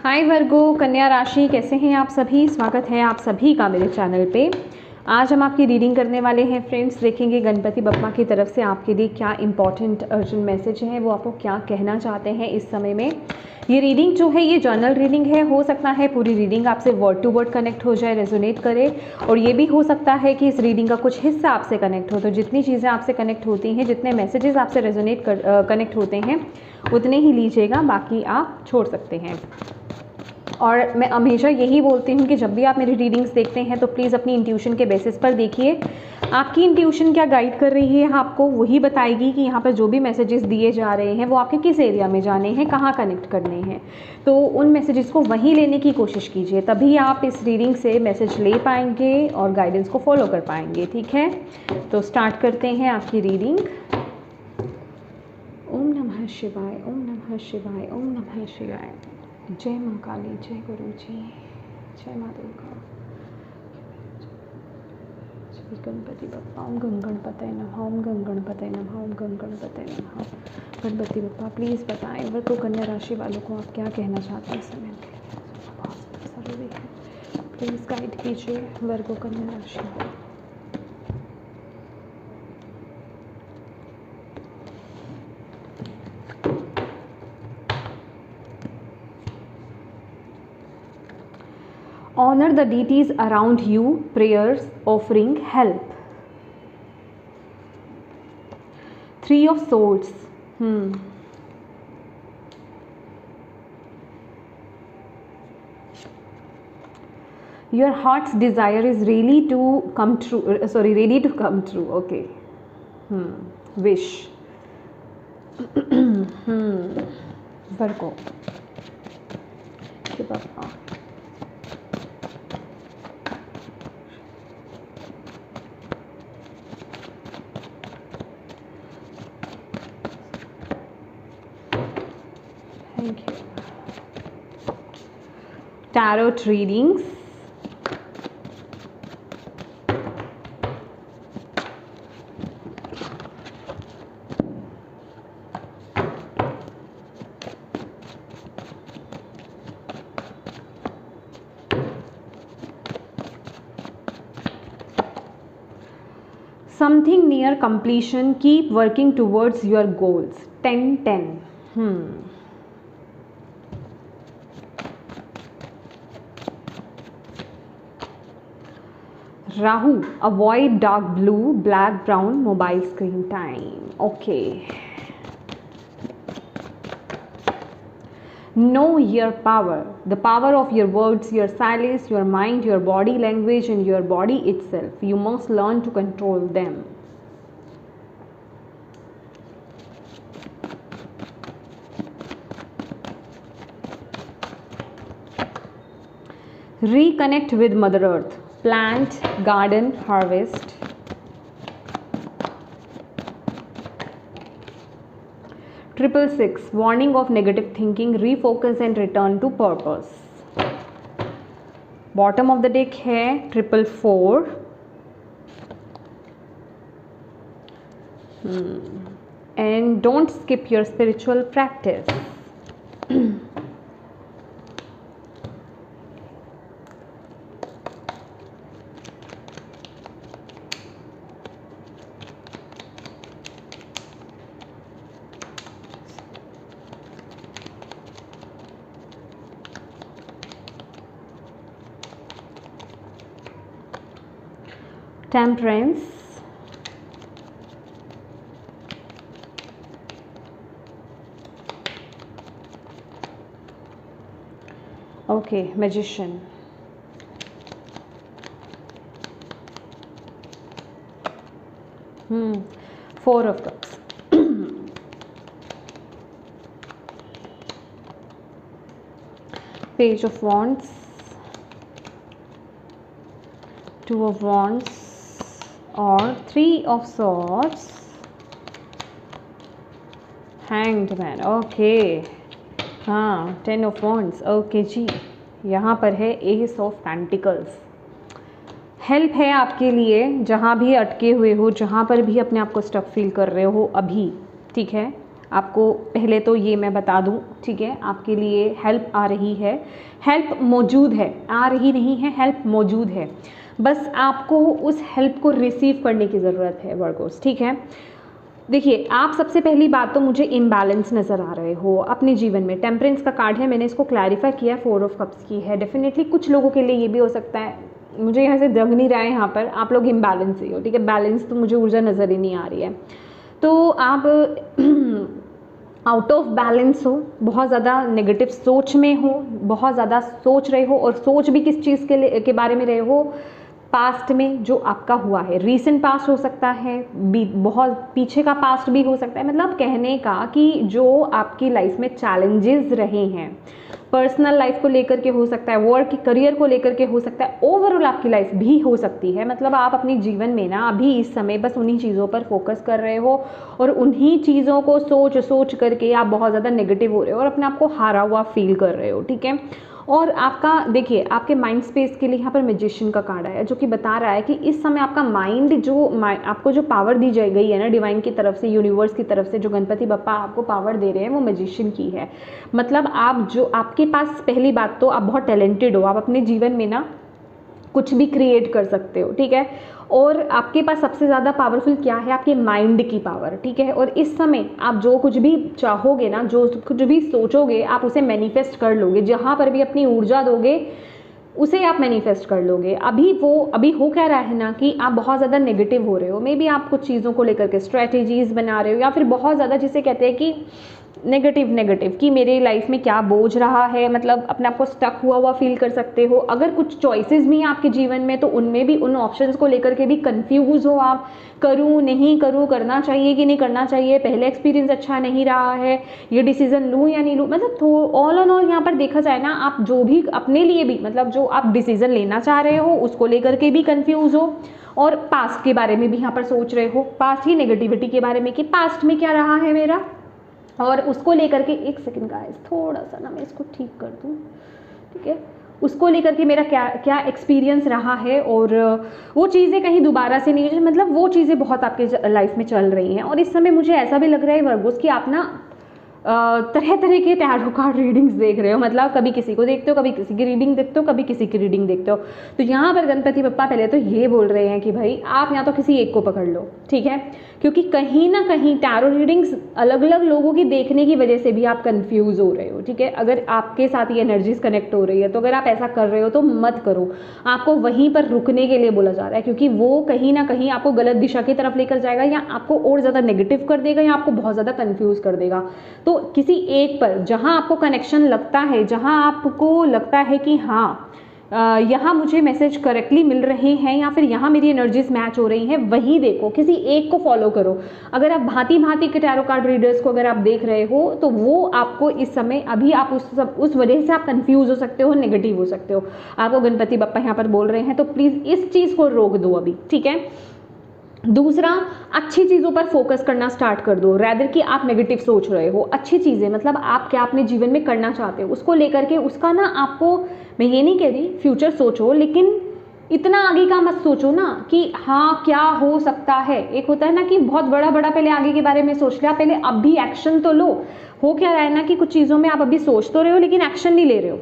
हाय वर्गो कन्या राशि, कैसे हैं आप सभी। स्वागत है आप सभी का मेरे चैनल पे। आज हम आपकी रीडिंग करने वाले हैं फ्रेंड्स। देखेंगे गणपति बप्पा की तरफ से आपके लिए क्या इंपॉर्टेंट अर्जेंट मैसेज है, वो आपको क्या कहना चाहते हैं इस समय में। ये रीडिंग जो है ये जर्नल रीडिंग है। हो सकता है पूरी रीडिंग आपसे वर्ड टू वर्ड कनेक्ट हो जाए, रेजोनेट करे, और ये भी हो सकता है कि इस रीडिंग का कुछ हिस्सा आपसे कनेक्ट हो। तो जितनी चीज़ें आपसे कनेक्ट होती हैं, जितने मैसेजेस आपसे रेजोनेट कनेक्ट होते हैं उतने ही लीजिएगा, बाकी आप छोड़ सकते हैं। और मैं हमेशा यही बोलती हूँ कि जब भी आप मेरी रीडिंग्स देखते हैं तो प्लीज़ अपनी इंट्यूशन के बेसिस पर देखिए। आपकी इंट्यूशन क्या गाइड कर रही है आपको, वही बताएगी कि यहाँ पर जो भी मैसेजेस दिए जा रहे हैं वो आपके किस एरिया में जाने हैं, कहाँ कनेक्ट करने हैं। तो उन मैसेजेस को वहीं लेने की कोशिश कीजिए, तभी आप इस रीडिंग से मैसेज ले पाएंगे और गाइडेंस को फॉलो कर पाएंगे। ठीक है, तो स्टार्ट करते हैं आपकी रीडिंग। ओम नमः शिवाय, ओम नमः शिवाय, ओम नमः शिवाय। जय माँ काली, जय गुरु जी, जय माँ दुर्गा, जय गणपति बप्पा। ओम गण गणपतये नमः, ओम गण गणपतये नमः, ओम गण गणपतये नमः। गणपति बप्पा प्लीज़ बताएं वर्ग को, कन्या राशि वालों को आप क्या कहना चाहते हैं इस समय के लिए, बहुत ज़रूरी है। प्लीज़ गाइड कीजिए वर्ग को, कन्या राशि वालों। Honor the deities around you, prayers, offering help. Three of Swords. Your heart's desire is really to come true. Ready to come true. Okay. Wish. Virgo. Bappa. Thank you. Tarot readings. Something near completion. Keep working towards your goals. 10-10. Rahu, avoid dark blue, black, brown mobile screen time. Okay. Know your power, the power of your words, your silence, your mind, your body language, and your body itself. You must learn to control them. Reconnect with Mother Earth. Plant, garden, harvest. Triple 6, warning of negative thinking. Refocus and return to purpose. Bottom of the deck है Triple 4. And don't skip your spiritual practice. Temperance. Okay, Magician. Four of Cups. Page of Wands. Two of Wands. और 3 of Swords. Hanged Man. Okay, हाँ 10 of Wands. Okay जी, यहाँ पर है Ace of Pentacles. Help है आपके लिए, जहाँ भी अटके हुए हो, जहाँ पर भी अपने आप को स्टक फील कर रहे हो अभी, ठीक है, आपको पहले तो ये मैं बता दूं, ठीक है, आपके लिए हेल्प आ रही है, हेल्प मौजूद है, आ रही नहीं है, हेल्प मौजूद है, बस आपको उस हेल्प को रिसीव करने की ज़रूरत है वर्गोस, ठीक है। देखिए, आप सबसे पहली बात तो मुझे इम्बैलेंस नज़र आ रहे हो अपने जीवन में। टेम्परेंस का कार्ड है, मैंने इसको क्लैरिफाई किया, 4 ऑफ कप्स की है। डेफिनेटली कुछ लोगों के लिए ये भी हो सकता है, मुझे यहाँ से दग नहीं रहा है, यहाँ पर आप लोग इम्बैलेंस ही हो, ठीक है, बैलेंस तो मुझे ऊर्जा नज़र ही नहीं आ रही है। तो आप आउट ऑफ बैलेंस हो, बहुत ज़्यादा नेगेटिव सोच में हो, बहुत ज़्यादा सोच रहे हो, और सोच भी किस चीज़ के बारे में रहे हो, पास्ट में जो आपका हुआ है, रीसेंट पास्ट हो सकता है, बहुत पीछे का पास्ट भी हो सकता है। मतलब कहने का कि जो आपकी लाइफ में चैलेंजेस रहे हैं, पर्सनल लाइफ को लेकर के हो सकता है, वर्क करियर को लेकर के हो सकता है, ओवरऑल आपकी लाइफ भी हो सकती है। मतलब आप अपनी जीवन में ना अभी इस समय बस उन्हीं चीज़ों पर फोकस कर रहे हो और उन्हीं चीज़ों को सोच सोच करके आप बहुत ज़्यादा नेगेटिव हो रहे हो और अपने आप को हारा हुआ फील कर रहे हो, ठीक है। और आपका देखिए, आपके माइंड स्पेस के लिए यहाँ पर मैजिशियन का कार्ड आया, जो कि बता रहा है कि इस समय आपका माइंड आपको जो पावर दी जाई गई है ना डिवाइन की तरफ से, यूनिवर्स की तरफ से, जो गणपति बप्पा आपको पावर दे रहे हैं, वो मैजिशियन की है। मतलब आप जो आपके पास, पहली बात तो आप बहुत टैलेंटेड हो, आप अपने जीवन में ना कुछ भी क्रिएट कर सकते हो, ठीक है। और आपके पास सबसे ज़्यादा पावरफुल क्या है, आपके माइंड की पावर, ठीक है। और इस समय आप जो कुछ भी चाहोगे ना, जो कुछ भी सोचोगे, आप उसे मैनिफेस्ट कर लोगे। जहाँ पर भी अपनी ऊर्जा दोगे उसे आप मैनिफेस्ट कर लोगे। अभी हो क्या रहा है ना कि आप बहुत ज़्यादा नेगेटिव हो रहे हो, मे बी आप कुछ चीज़ों को लेकर के स्ट्रैटेजीज बना रहे हो, या फिर बहुत ज़्यादा जिसे कहते हैं कि नेगेटिव कि मेरे लाइफ में क्या बोझ रहा है, मतलब अपने आप को स्टक हुआ फील कर सकते हो। अगर कुछ चॉइसेस भी हैं आपके जीवन में, तो उनमें भी, उन ऑप्शंस को लेकर के भी कंफ्यूज हो आप, करूँ नहीं करूँ, करना चाहिए कि नहीं करना चाहिए, पहले एक्सपीरियंस अच्छा नहीं रहा है, ये डिसीजन लूँ या नहीं लूँ। मतलब ऑल ऑन ऑल यहाँ पर देखा जाए ना, आप जो भी अपने लिए भी, मतलब जो आप डिसीजन लेना चाह रहे हो उसको लेकर के भी कंफ्यूज हो, और पास्ट के बारे में भी यहाँ पर सोच रहे हो, पास्ट की नेगेटिविटी के बारे में कि पास्ट में क्या रहा है मेरा, और उसको लेकर के, एक सेकंड गाइस, थोड़ा सा ना मैं इसको ठीक कर दूँ, ठीक है, उसको लेकर के मेरा क्या क्या एक्सपीरियंस रहा है, और वो चीज़ें कहीं दोबारा से नहीं, मतलब वो चीज़ें बहुत आपके लाइफ में चल रही हैं। और इस समय मुझे ऐसा भी लग रहा है वर्गोस कि आप ना तरह तरह के टैरो कार्ड रीडिंग्स देख रहे हो, मतलब कभी किसी को देखते हो, कभी किसी की रीडिंग देखते हो, कभी किसी की रीडिंग देखते हो। तो यहाँ पर गणपति बप्पा पहले तो ये बोल रहे हैं कि भाई आप या तो किसी एक को पकड़ लो, ठीक है, क्योंकि कहीं ना कहीं टैरो रीडिंग्स अलग अलग लोगों की देखने की वजह से भी आप कंफ्यूज हो रहे हो, ठीक है। अगर आपके साथ ये एनर्जीज कनेक्ट हो रही है, तो अगर आप ऐसा कर रहे हो तो मत करो, आपको वहीं पर रुकने के लिए बोला जा रहा है, क्योंकि वो कहीं ना कहीं आपको गलत दिशा की तरफ लेकर जाएगा, या आपको और ज़्यादा नेगेटिव कर देगा, या आपको बहुत ज़्यादा कन्फ्यूज कर देगा। तो किसी एक पर जहां आपको कनेक्शन लगता है, जहां आपको लगता है कि हाँ यहाँ मुझे मैसेज करेक्टली मिल रहे हैं, या फिर यहाँ मेरी एनर्जीज मैच हो रही हैं, वही देखो, किसी एक को फॉलो करो। अगर आप भांति भांति के टैरो कार्ड रीडर्स को अगर आप देख रहे हो, तो वो आपको इस समय, अभी आप उस वजह से आप कंफ्यूज हो सकते हो, नेगेटिव हो सकते हो। आपको गणपति बप्पा यहाँ पर बोल रहे हैं, तो प्लीज़ इस चीज़ को रोक दो अभी, ठीक है। दूसरा, अच्छी चीज़ों पर फोकस करना स्टार्ट कर दो, रैदर कि आप नेगेटिव सोच रहे हो। अच्छी चीज़ें, मतलब आप क्या अपने जीवन में करना चाहते हो, उसको लेकर के, उसका ना आपको, मैं ये नहीं कह रही फ्यूचर सोचो, लेकिन इतना आगे का मत सोचो ना कि हाँ क्या हो सकता है। एक होता है ना कि बहुत बड़ा बड़ा पहले आगे के बारे में सोच लिया, पहले अभी एक्शन तो लो। हो क्या रहा है ना कि कुछ चीज़ों में आप अभी सोच तो रहे हो, लेकिन एक्शन नहीं ले रहे हो,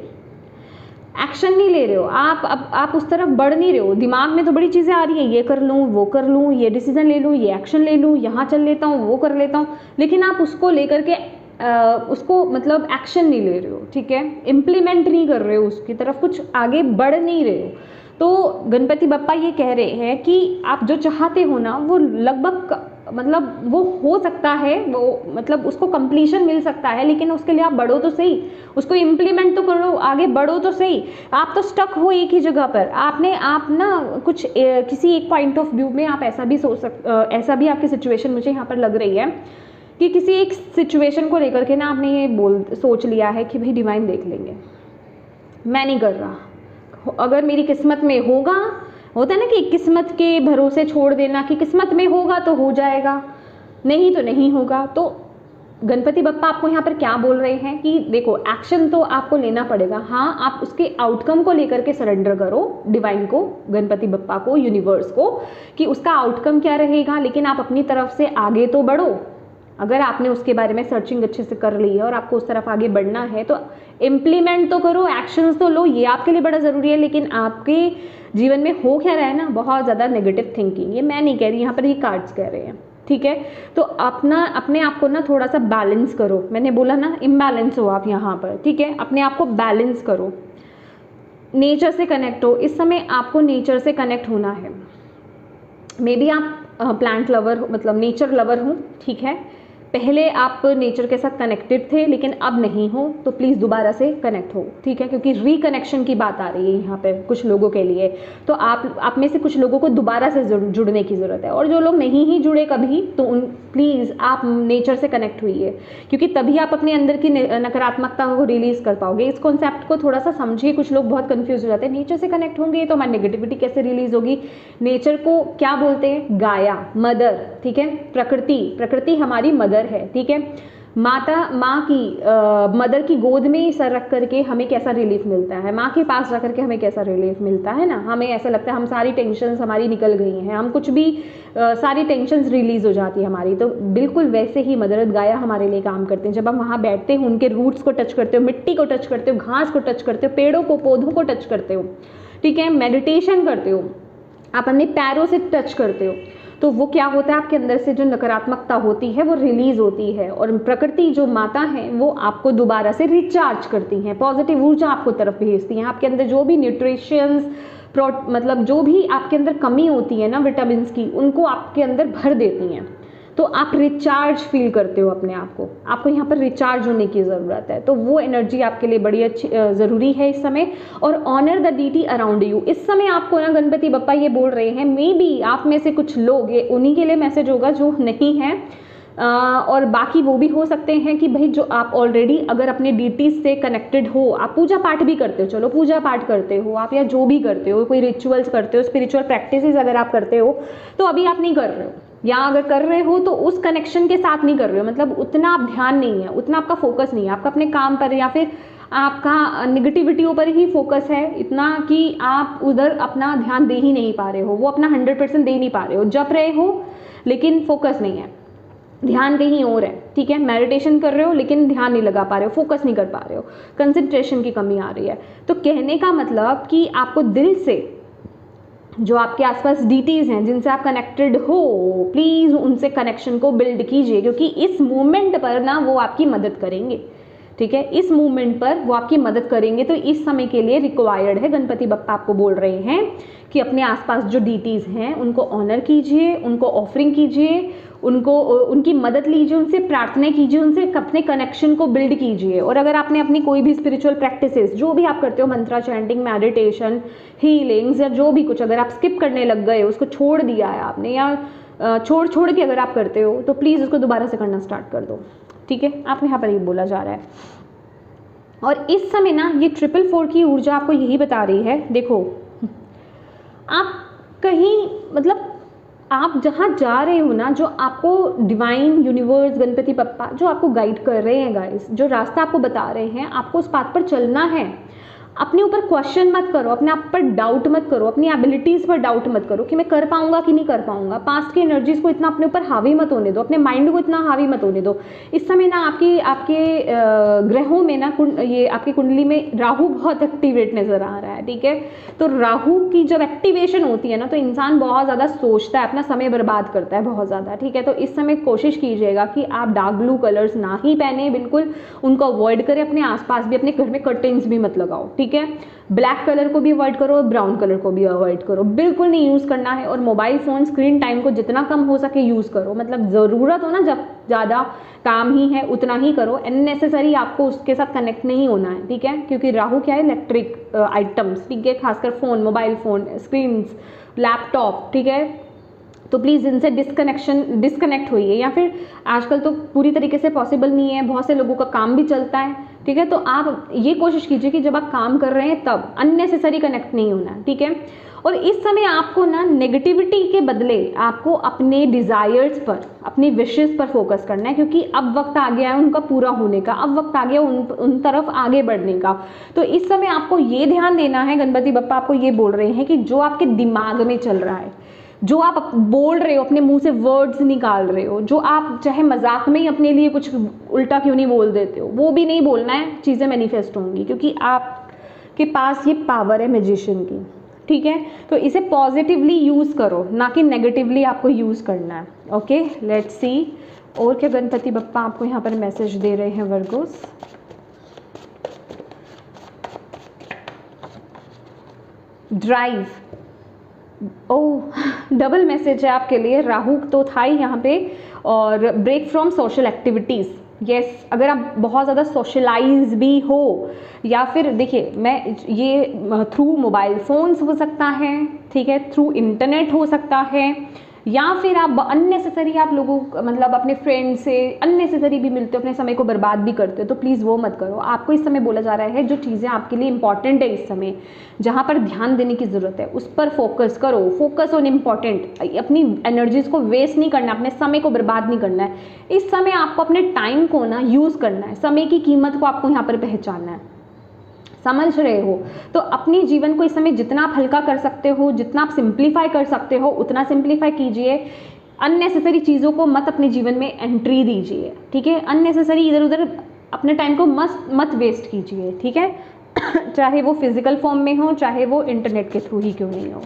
एक्शन नहीं ले रहे हो, आप उस तरफ बढ़ नहीं रहे हो। दिमाग में तो बड़ी चीज़ें आ रही हैं, ये कर लूँ, वो कर लूँ, ये डिसीजन ले लूँ, ये एक्शन ले लूँ, यहाँ चल लेता हूँ, वो कर लेता हूँ, लेकिन आप उसको लेकर के उसको मतलब एक्शन नहीं ले रहे हो, ठीक है, इम्प्लीमेंट नहीं कर रहे हो, उसकी तरफ कुछ आगे बढ़ नहीं रहे हो। तो गणपति बप्पा ये कह रहे हैं कि आप जो चाहते हो ना, वो लगभग, मतलब वो हो सकता है, वो मतलब उसको कंप्लीशन मिल सकता है, लेकिन उसके लिए आप बढ़ो तो सही, उसको इम्प्लीमेंट तो करो, आगे बढ़ो तो सही। आप तो स्टक हो एक ही जगह पर, आप ना कुछ किसी एक पॉइंट ऑफ व्यू में आप ऐसा भी ऐसा भी आपकी सिचुएशन मुझे यहाँ पर लग रही है कि किसी एक सिचुएशन को लेकर के ना आपने ये सोच लिया है कि भाई डिवाइन देख लेंगे, मैं नहीं कर रहा, अगर मेरी किस्मत में होगा, होता है ना कि किस्मत के भरोसे छोड़ देना, कि किस्मत में होगा तो हो जाएगा, नहीं तो नहीं होगा। तो गणपति बप्पा आपको यहाँ पर क्या बोल रहे हैं कि देखो, एक्शन तो आपको लेना पड़ेगा, हाँ आप उसके आउटकम को लेकर के सरेंडर करो डिवाइन को, गणपति बप्पा को, यूनिवर्स को, कि उसका आउटकम क्या रहेगा, लेकिन आप अपनी तरफ से आगे तो बढ़ो, अगर आपने उसके बारे में सर्चिंग अच्छे से कर ली है और आपको उस तरफ आगे बढ़ना है तो इम्प्लीमेंट तो करो, एक्शंस तो लो, ये आपके लिए बड़ा ज़रूरी है। लेकिन आपके जीवन में हो क्या रहा है ना, बहुत ज़्यादा नेगेटिव थिंकिंग, ये मैं नहीं कह रही, यहाँ पर ये कार्ड्स कह रहे हैं, ठीक है। तो अपने आप को ना थोड़ा सा बैलेंस करो। मैंने बोला ना इम्बैलेंस हो आप यहाँ पर, ठीक है। अपने आप को बैलेंस करो, नेचर से कनेक्ट हो। इस समय आपको नेचर से कनेक्ट होना है। मे बी आप प्लांट लवर मतलब नेचर लवर हो, ठीक है। पहले आप नेचर के साथ कनेक्टेड थे लेकिन अब नहीं हो, तो प्लीज़ दोबारा से कनेक्ट हो, ठीक है। क्योंकि रिकनेक्शन की बात आ रही है यहाँ पे कुछ लोगों के लिए। तो आप में से कुछ लोगों को दोबारा से जुड़ने की ज़रूरत है। और जो लोग नहीं ही जुड़े कभी, तो प्लीज़ आप नेचर से कनेक्ट हुइए, क्योंकि तभी आप अपने अंदर की नकारात्मकता को रिलीज़ कर पाओगे। इस कॉन्सेप्ट को थोड़ा सा समझिए। कुछ लोग बहुत कन्फ्यूज हो जाते हैं, नेचर से कनेक्ट होंगे तो हमारी नेगेटिविटी कैसे रिलीज होगी। नेचर को क्या बोलते हैं? गाया, मदर, ठीक है। प्रकृति हमारी मदर है, ठीक है। माँ की मदर की गोद में सर रख करके हमें कैसा रिलीफ मिलता है, माँ के पास रख करके हमें कैसा रिलीफ मिलता है ना। हमें ऐसा लगता है हम सारी टेंशन्स हमारी निकल गई हैं, हम कुछ भी सारी टेंशन्स रिलीज हो जाती है हमारी। तो बिल्कुल वैसे ही मदर गाया हमारे लिए काम करते हैं। जब हम वहाँ बैठते हो, उनके रूट्स को टच करते हो, मिट्टी को टच करते हो, घास को टच करते हो, पेड़ों को पौधों को टच करते हो, ठीक है। मेडिटेशन करते हो, आप अपने पैरों से टच करते हो, तो वो क्या होता है, आपके अंदर से जो नकारात्मकता होती है वो रिलीज होती है। और प्रकृति जो माता है वो आपको दोबारा से रिचार्ज करती हैं, पॉजिटिव ऊर्जा आपको तरफ भेजती हैं। आपके अंदर जो भी न्यूट्रिशंस मतलब जो भी आपके अंदर कमी होती है ना विटामिन की, उनको आपके अंदर भर देती हैं। तो आप रिचार्ज फील करते हो अपने आप को, आपको यहाँ पर रिचार्ज होने की ज़रूरत है। तो वो एनर्जी आपके लिए बड़ी अच्छी ज़रूरी है इस समय। और honour the deity around you. इस समय आपको ना गणपति बप्पा ये बोल रहे हैं, मे बी आप में से कुछ लोग, ये उन्हीं के लिए मैसेज होगा जो नहीं है, और बाकी वो भी हो सकते हैं कि भाई जो आप ऑलरेडी अगर अपने डीटी से कनेक्टेड हो, आप पूजा पाठ भी करते हो, चलो पूजा पाठ करते हो आप, या जो भी करते हो, कोई रिचुअल्स करते हो, स्पिरिचुअल प्रैक्टिसेस अगर आप करते हो, तो अभी आप नहीं कर रहे हो, या अगर कर रहे हो तो उस कनेक्शन के साथ नहीं कर रहे हो। मतलब उतना आप ध्यान नहीं है, उतना आपका फोकस नहीं है, आपका अपने काम पर या फिर आपका निगेटिविटियों पर ही फोकस है इतना कि आप उधर अपना ध्यान दे ही नहीं पा रहे हो, वो अपना 100% दे नहीं पा रहे हो। जप रहे हो लेकिन फोकस नहीं है, ध्यान कहीं और है, ठीक है। मेडिटेशन कर रहे हो लेकिन ध्यान नहीं लगा पा रहे हो, फोकस नहीं कर पा रहे हो, कंसंट्रेशन की कमी आ रही है। तो कहने का मतलब कि आपको दिल से जो आपके आसपास डीटीज हैं जिनसे आप कनेक्टेड हो, प्लीज़ उनसे कनेक्शन को बिल्ड कीजिए, क्योंकि इस मोमेंट पर ना वो आपकी मदद करेंगे, ठीक है। इस मूवमेंट पर वो आपकी मदद करेंगे। तो इस समय के लिए रिक्वायर्ड है, गणपति बप्पा आपको बोल रहे हैं कि अपने आसपास जो डीटीज हैं उनको ऑनर कीजिए, उनको ऑफरिंग कीजिए, उनकी मदद लीजिए, उनसे प्रार्थना कीजिए, उनसे अपने कनेक्शन को बिल्ड कीजिए। और अगर आपने अपनी कोई भी स्पिरिचुअल प्रैक्टिसेस जो भी आप करते हो, मंत्रा चैंटिंग, मेडिटेशन, हीलिंग्स या जो भी कुछ, अगर आप स्किप करने लग गए, उसको छोड़ दिया है आपने, या छोड़ के अगर आप करते हो, तो प्लीज़ उसको दोबारा से करना स्टार्ट कर दो, ठीक है। आप यहाँ पर ये बोला जा रहा है। और इस समय ना ये 444 की ऊर्जा आपको यही बता रही है, देखो आप कहीं मतलब आप जहाँ जा रहे हो ना, जो आपको डिवाइन यूनिवर्स गणपति बप्पा जो आपको गाइड कर रहे हैं गाइस, जो रास्ता आपको बता रहे हैं, आपको उस पाथ पर चलना है। अपने ऊपर क्वेश्चन मत करो, अपने आप पर डाउट मत करो, अपनी एबिलिटीज़ पर डाउट मत करो कि मैं कर पाऊंगा कि नहीं कर पाऊंगा। पास्ट की एनर्जीज को इतना अपने ऊपर हावी मत होने दो, अपने माइंड को इतना हावी मत होने दो। इस समय ना आपके ग्रहों में ना ये आपकी कुंडली में राहु बहुत एक्टिवेट नज़र आ रहा है, ठीक है। तो राहु की जब एक्टिवेशन होती है ना, तो इंसान बहुत ज़्यादा सोचता है, अपना समय बर्बाद करता है बहुत ज़्यादा, ठीक है। तो इस समय कोशिश कीजिएगा कि आप डार्क ब्लू कलर्स ना ही पहने, बिल्कुल उनको अवॉइड करें। अपने आसपास भी, अपने घर में कर्टेन्स भी मत लगाओ, ठीक है। ब्लैक कलर को भी अवॉइड करो, ब्राउन कलर को भी अवॉइड करो, बिल्कुल नहीं यूज़ करना है। और मोबाइल फ़ोन स्क्रीन टाइम को जितना कम हो सके यूज़ करो, मतलब ज़रूरत हो ना, जब ज़्यादा काम ही है उतना ही करो, अननेसेसरी आपको उसके साथ कनेक्ट नहीं होना है, ठीक है। क्योंकि राहु क्या है, इलेक्ट्रिक आइटम्स, ठीक है, खासकर phone, mobile phone, screens, laptop, ठीक है। तो प्लीज़ इनसे डिस्कनेक्ट होइए, या फिर आजकल तो पूरी तरीके से पॉसिबल नहीं है, बहुत से लोगों का काम भी चलता है, ठीक है। तो आप ये कोशिश कीजिए कि जब आप काम कर रहे हैं तब अननेसेसरी कनेक्ट नहीं होना है, ठीक है। और इस समय आपको ना नेगेटिविटी के बदले आपको अपने डिज़ायर्स पर, अपनी विशेस पर फोकस करना है, क्योंकि अब वक्त आ गया है उनका पूरा होने का, अब वक्त आ गया उन तरफ आगे बढ़ने का। तो इस समय आपको ये ध्यान देना है, गणपति बप्पा आपको ये बोल रहे हैं कि जो आपके दिमाग में चल रहा है, जो आप बोल रहे हो, अपने मुंह से वर्ड्स निकाल रहे हो, जो आप चाहे मजाक में ही अपने लिए कुछ उल्टा क्यों नहीं बोल देते हो, वो भी नहीं बोलना है, चीज़ें मैनिफेस्ट होंगी, क्योंकि आपके पास ये पावर है मैजिशियन की, ठीक है। तो इसे पॉजिटिवली यूज़ करो, ना कि नेगेटिवली आपको यूज़ करना है। ओके, लेट्स सी और क्या गणपति बप्पा आपको यहाँ पर मैसेज दे रहे हैं वर्गोस। ड्राइव, ओह डबल मैसेज है आपके लिए, राहु तो था ही यहाँ पे, और break from social activities. Yes, अगर आप बहुत ज़्यादा सोशलाइज भी हो, या फिर देखिए मैं ये थ्रू मोबाइल फ़ोन्स हो सकता है, ठीक है, थ्रू इंटरनेट हो सकता है, या फिर आप अननेसेसरी आप लोगों मतलब अपने फ्रेंड से अननेसेसरी भी मिलते हो, अपने समय को बर्बाद भी करते हो, तो प्लीज़ वो मत करो। आपको इस समय बोला जा रहा है जो चीज़ें आपके लिए इंपॉर्टेंट है इस समय, जहाँ पर ध्यान देने की ज़रूरत है उस पर फोकस करो, फोकस ऑन इम्पॉर्टेंट। अपनी एनर्जीज़ को वेस्ट नहीं करना, अपने समय को बर्बाद नहीं करना है। इस समय आपको अपने टाइम को ना यूज़ करना है, समय की कीमत को आपको यहाँ पर पहचानना है, समझ रहे हो। तो अपने जीवन को इस समय जितना आप हल्का कर सकते हो, जितना आप सिंप्लीफाई कर सकते हो उतना सिंप्लीफाई कीजिए। अननेसेसरी चीज़ों को मत अपने जीवन में एंट्री दीजिए, ठीक है। अननेसेसरी इधर उधर अपने टाइम को मत वेस्ट कीजिए, ठीक है। चाहे वो फिजिकल फॉर्म में हो, चाहे वो इंटरनेट के थ्रू ही क्यों नहीं हो।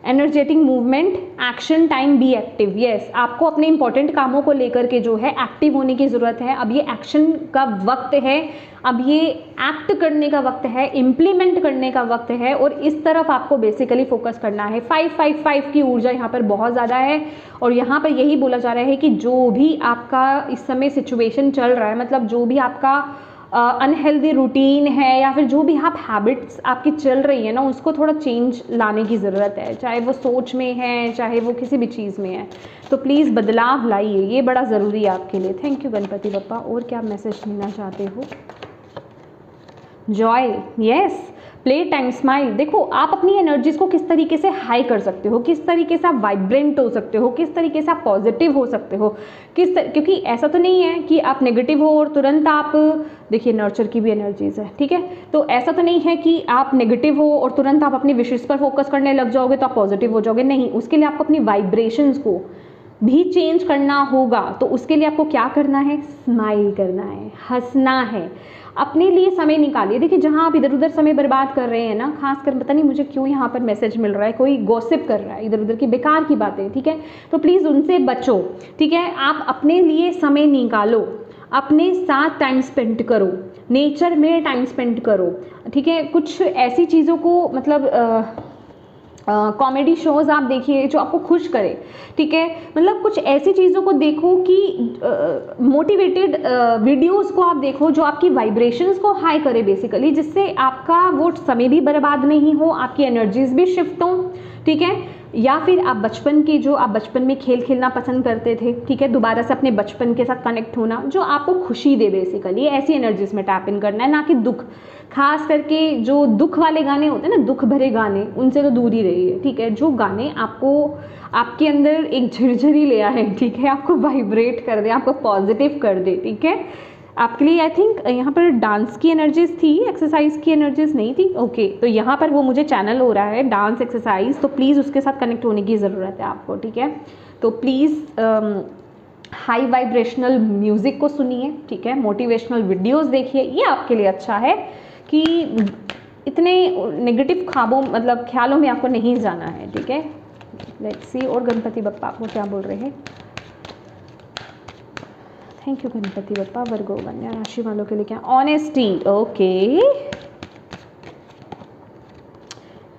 Energetic movement, action time, be active. Yes, आपको अपने इंपॉर्टेंट कामों को लेकर के जो है एक्टिव होने की ज़रूरत है। अब ये एक्शन का वक्त है, अब ये एक्ट करने का वक्त है, इम्प्लीमेंट करने का वक्त है, और इस तरफ आपको बेसिकली फोकस करना है। 555 की ऊर्जा यहाँ पर बहुत ज़्यादा है, और यहाँ पर यही बोला जा रहा है कि जो भी आपका इस समय सिचुएशन चल रहा है, मतलब जो भी आपका अनहेल्दी रूटीन है, या फिर जो भी आप हैबिट्स आपकी चल रही है ना, उसको थोड़ा चेंज लाने की ज़रूरत है, चाहे वो सोच में है, चाहे वो किसी भी चीज़ में है। तो प्लीज़ बदलाव लाइए, ये बड़ा ज़रूरी है आपके लिए। Thank you Ganpati Bappa. और क्या मैसेज देना चाहते हो? Joy, yes, play time, smile. देखो आप अपनी एनर्जीज को किस तरीके से हाई कर सकते हो, किस तरीके से आप वाइब्रेंट हो सकते हो, किस तरीके से आप पॉजिटिव हो सकते हो, क्योंकि ऐसा तो नहीं है कि आप नेगेटिव हो और तुरंत आप, देखिए नर्चर की भी एनर्जीज है, ठीक है। तो ऐसा तो नहीं है कि आप नेगेटिव हो और तुरंत आप अपनी विशेष पर फोकस करने लग जाओगे तो आप पॉजिटिव हो जाओगे, नहीं। उसके लिए आपको अपनी वाइब्रेशंस को भी चेंज करना होगा। तो उसके लिए आपको क्या करना है? स्माइल करना है, हंसना है, अपने लिए समय निकालिए। देखिए जहाँ आप इधर उधर समय बर्बाद कर रहे हैं ना, खासकर पता नहीं मुझे क्यों यहाँ पर मैसेज मिल रहा है, कोई गॉसिप कर रहा है, इधर उधर की बेकार की बातें, ठीक है। तो प्लीज़ उनसे बचो, ठीक है। आप अपने लिए समय निकालो, अपने साथ टाइम स्पेंड करो, नेचर में टाइम स्पेंड करो, ठीक है। कुछ ऐसी चीज़ों को मतलब कॉमेडी शोज़ आप देखिए जो आपको खुश करे, ठीक है। मतलब कुछ ऐसी चीज़ों को देखो कि मोटिवेटेड वीडियोस को आप देखो जो आपकी वाइब्रेशंस को हाई करे बेसिकली, जिससे आपका वो समय भी बर्बाद नहीं हो, आपकी एनर्जीज भी शिफ्ट हो, ठीक है। या फिर आप बचपन की जो आप बचपन में खेल खेलना पसंद करते थे, ठीक है, दोबारा से अपने बचपन के साथ कनेक्ट होना, जो आपको खुशी दे बेसिकली, ऐसी एनर्जीज में टैप इन करना है, ना कि दुख। खास करके जो दुख वाले गाने होते हैं ना, दुख भरे गाने, उनसे तो दूर ही रहिए, ठीक है। जो गाने आपको आपके अंदर एक झिरझिरी ले आए, ठीक है, आपको वाइब्रेट कर दे, आपको पॉजिटिव कर दे, ठीक है। आपके लिए आई थिंक यहाँ पर डांस की एनर्जीज थी, एक्सरसाइज की एनर्जीज नहीं थी। ओके, तो यहाँ पर वो मुझे चैनल हो रहा है डांस एक्सरसाइज, तो प्लीज़ उसके साथ कनेक्ट होने की ज़रूरत है आपको, ठीक है। तो प्लीज़ हाई वाइब्रेशनल म्यूज़िक को सुनिए, ठीक है, मोटिवेशनल वीडियोज़ देखिए, ये आपके लिए अच्छा है कि इतने नेगेटिव ख्यालों में आपको नहीं जाना है, ठीक है। लेट्स सी और गणपति बप्पा आपको क्या बोल रहे हैं। Thank you Ganpati Bappa. Virgo कन्या राशि वालों के लिए क्या? ऑनेस्टी, ओके,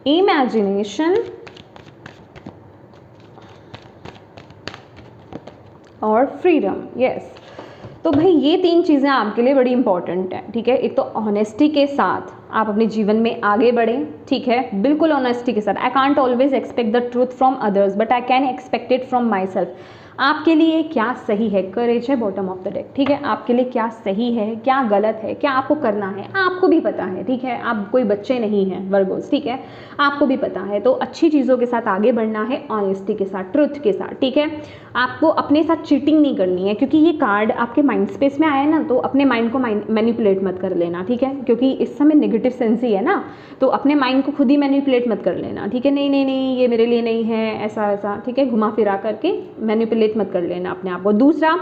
इमेजिनेशन और फ्रीडम। यस, तो भाई ये तीन चीज़ें आपके लिए बड़ी इंपॉर्टेंट हैं, ठीक है। एक तो ऑनेस्टी के साथ आप अपने जीवन में आगे बढ़ें, ठीक है, बिल्कुल ऑनेस्टी के साथ। I can't always expect the truth from others but I can expect it from my self. आपके लिए क्या सही है, करेज है बॉटम ऑफ द डेक, ठीक है। आपके लिए क्या सही है, क्या गलत है, क्या आपको करना है, आपको भी पता है, ठीक है। आप कोई बच्चे नहीं हैं वर्गोस, ठीक है, आपको भी पता है। तो अच्छी चीज़ों के साथ आगे बढ़ना है, ऑनेस्टी के साथ, ट्रुथ के साथ, ठीक है। आपको अपने साथ चीटिंग नहीं करनी है, क्योंकि ये कार्ड आपके माइंड स्पेस में आया है ना, तो अपने माइंड को मैनिपुलेट मत कर लेना, ठीक है, क्योंकि इस समय नेगेटिव सेंस ही है ना, तो अपने माइंड को खुद ही मैनिपुलेट मत कर लेना, ठीक है। नहीं नहीं नहीं, ये मेरे लिए नहीं है, ऐसा ऐसा, ठीक है, घुमा फिरा करके मैनिपुलेट मत कर लेना अपने आप को। दूसरा,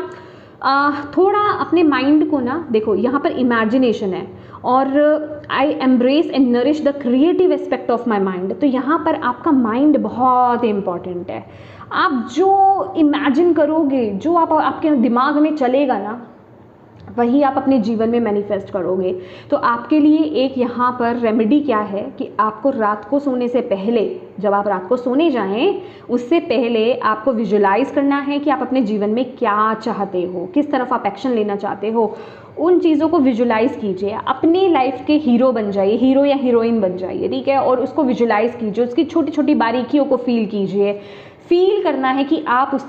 थोड़ा अपने माइंड को ना देखो, यहाँ पर इमेजिनेशन है और I embrace and nourish the creative aspect of my mind. तो यहाँ पर आपका माइंड बहुत इम्पॉर्टेंट है। आप जो इमेजिन करोगे, जो आप आपके दिमाग में चलेगा ना, वही आप अपने जीवन में मैनिफेस्ट करोगे। तो आपके लिए एक यहाँ पर रेमेडी क्या है कि आपको रात को सोने से पहले, जब आप रात को सोने जाएं, उससे पहले आपको विजुलाइज करना है कि आप अपने जीवन में क्या चाहते हो, किस तरफ आप एक्शन लेना चाहते हो। उन चीज़ों को विजुलाइज कीजिए, अपनी लाइफ के हीरो बन जाइए, हीरो या हीरोइन बन जाइए, ठीक है, और उसको विजुलाइज कीजिए, उसकी छोटी छोटी बारीकियों को फील कीजिए। फील करना है कि आप उस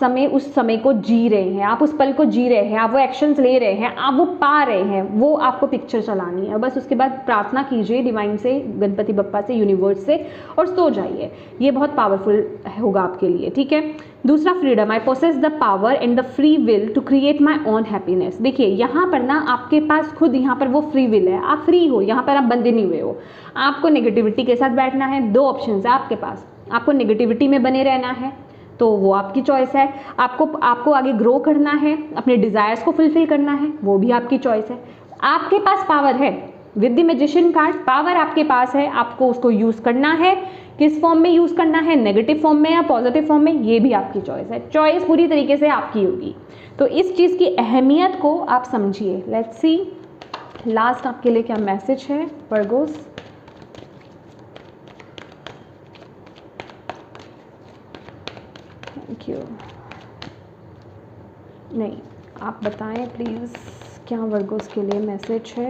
समय को जी रहे हैं, आप उस पल को जी रहे हैं, आप वो एक्शंस ले रहे हैं, आप वो पा रहे हैं, वो आपको पिक्चर चलानी है बस। उसके बाद प्रार्थना कीजिए डिवाइन से, गणपति बप्पा से, यूनिवर्स से, और सो जाइए। ये बहुत पावरफुल होगा आपके लिए, ठीक है। दूसरा, freedom. I possess the power and the free will to create my own happiness. देखिए यहाँ पर ना आपके पास खुद यहाँ पर वो फ्री विल है, आप फ्री हो, यहाँ पर आप बंधे नहीं हुए हो। आपको नेगेटिविटी के साथ बैठना है, दो ऑप्शन है आपके पास। आपको नेगेटिविटी में बने रहना है तो वो आपकी चॉइस है, आपको आगे ग्रो करना है, अपने डिज़ायर्स को फुलफिल करना है, वो भी आपकी चॉइस है। आपके पास पावर है, with the magician card power आपके पास है, आपको उसको यूज़ करना है। किस फॉर्म में यूज़ करना है, नेगेटिव फॉर्म में या पॉजिटिव फॉर्म में, ये भी आपकी चॉइस है। चॉइस पूरी तरीके से आपकी होगी। तो इस चीज़ की अहमियत को आप समझिए। लेट्स सी लास्ट आपके लिए क्या मैसेज है वर्गोस। Thank you. नहीं, आप बताएं प्लीज़ क्या वर्गोस के लिए मैसेज है।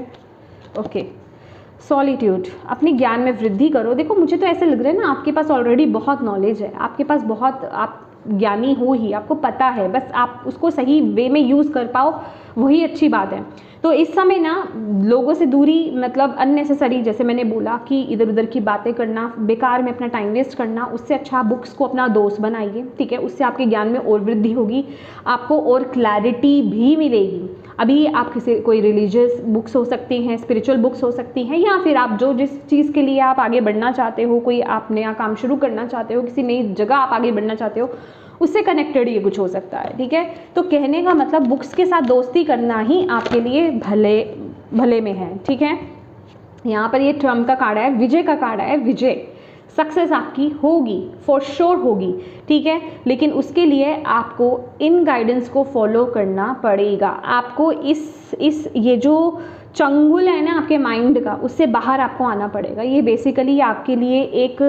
Okay, solitude. अपने ज्ञान में वृद्धि करो। देखो मुझे तो ऐसे लग रहा है ना, आपके पास ऑलरेडी बहुत नॉलेज है, आपके पास बहुत, आप ज्ञानी हो ही, आपको पता है, बस आप उसको सही वे में यूज़ कर पाओ, वही अच्छी बात है। तो इस समय ना लोगों से दूरी, मतलब अननेसेसरी, जैसे मैंने बोला कि इधर उधर की बातें करना, बेकार में अपना टाइम वेस्ट करना, उससे अच्छा बुक्स को अपना दोस्त बनाइए, ठीक है। उससे आपके ज्ञान में और वृद्धि होगी, आपको और क्लैरिटी भी मिलेगी। अभी आप कोई रिलीजियस बुक्स हो सकती हैं, स्पिरिचुअल बुक्स हो सकती हैं, या फिर आप जिस चीज़ के लिए आप आगे बढ़ना चाहते हो, कोई आप नया काम शुरू करना चाहते हो, किसी नई जगह आप आगे बढ़ना चाहते हो, उससे कनेक्टेड ये कुछ हो सकता है, ठीक है। तो कहने का मतलब बुक्स के साथ दोस्ती करना ही आपके लिए भले में है, ठीक है। यहाँ पर ये ट्रम्प का कार्ड है, विजय का कार्ड है, विजय, सक्सेस आपकी होगी, फॉर श्योर होगी, ठीक है। लेकिन उसके लिए आपको इन गाइडेंस को फॉलो करना पड़ेगा। आपको इस ये जो चंगुल है ना आपके माइंड का, उससे बाहर आपको आना पड़ेगा। ये बेसिकली आपके लिए एक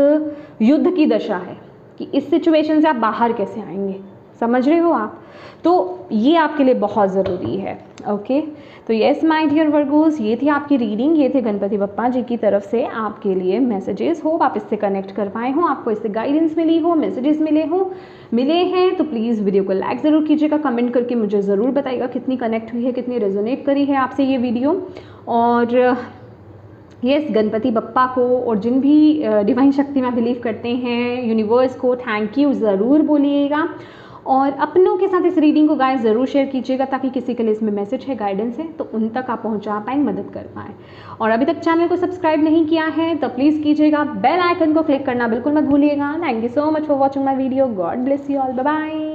युद्ध की दशा है कि इस सिचुएशन से आप बाहर कैसे आएंगे, समझ रहे हो आप। तो ये आपके लिए बहुत ज़रूरी है, ओके। तो यस माय डियर वर्गोस, ये थी आपकी रीडिंग, ये थे गणपति बप्पा जी की तरफ से आपके लिए मैसेजेस। होप आप इससे कनेक्ट कर पाए हो, आपको इससे गाइडेंस मिली हो, मैसेजेस मिले हैं तो प्लीज़ वीडियो को लाइक ज़रूर कीजिएगा, कमेंट करके मुझे ज़रूर बताइएगा कितनी कनेक्ट हुई है, कितनी रेजोनेट करी है आपसे ये वीडियो। और यस, गणपति बप्पा को और जिन भी डिवाइन शक्ति में बिलीव करते हैं, यूनिवर्स को थैंक यू ज़रूर बोलिएगा। और अपनों के साथ इस रीडिंग को गाइस ज़रूर शेयर कीजिएगा, ताकि किसी के लिए इसमें मैसेज है, गाइडेंस है, तो उन तक आप पहुंचा पाएँ, मदद कर पाएँ। और अभी तक चैनल को सब्सक्राइब नहीं किया है तो प्लीज़ कीजिएगा, बेल आइकन को क्लिक करना बिल्कुल मत भूलिएगा। Thank you so much for watching my video. God bless you all, bye bye.